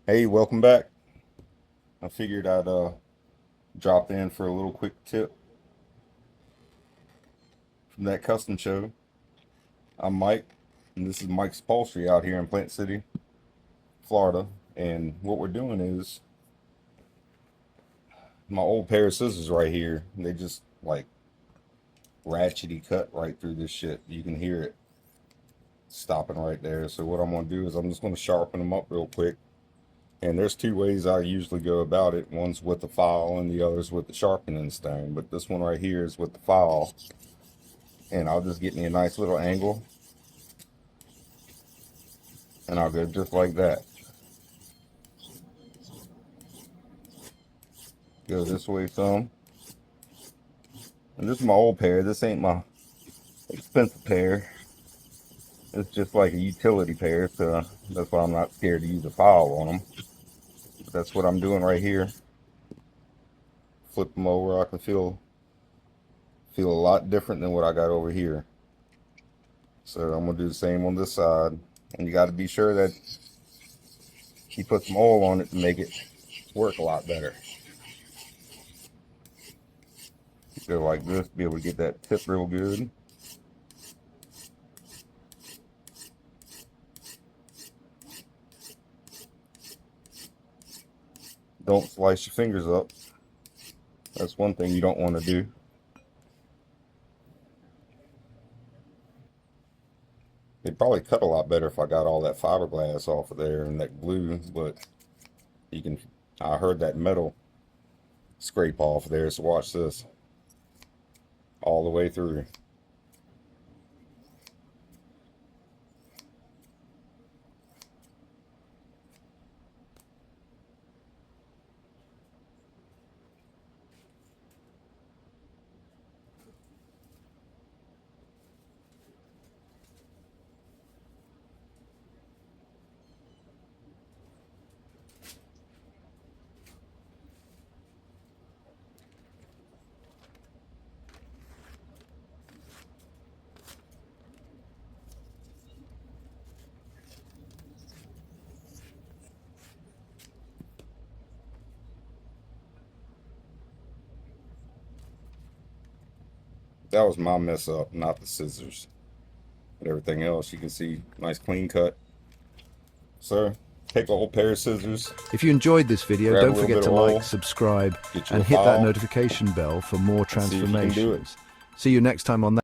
Hey, welcome back. I figured I'd drop in for a little quick tip from that custom show. I'm Mike, and this is Mike's Upholstery out here in Plant City, Florida. And what we're doing is my old pair of scissors right here, they just like ratchety cut right through this shit. You can hear it stopping right there. So what I'm going to do is I'm just going to sharpen them up real quick. And there's two ways I usually go about it. One's with the file and the other's with the sharpening stone. But this one right here is with the file. And I'll just get me a nice little angle. And I'll go just like that. Go this way some. And this is my old pair. This ain't my expensive pair. It's just like a utility pair. So that's why I'm not scared to use a file on them. That's what I'm doing right here. Flip them over. I can feel a lot different than what I got over here. So I'm gonna do the same on this side, and you got to be sure that you put some oil on it to make it work a lot better. Go like this, be able to get that tip real good. Don't slice your fingers up. That's one thing you don't want to do. It'd probably cut a lot better if I got all that fiberglass off of there and that glue, but you can, I heard that metal scrape off there, so watch this. All the way through. That was my mess up, not the scissors. But everything else, you can see, nice clean cut. So, take a whole pair of scissors. If you enjoyed this video, Grab a don't little forget bit to of oil, like, subscribe, get you and a hit that file, notification bell for more and see if you can do it. transformations. See you next time on that.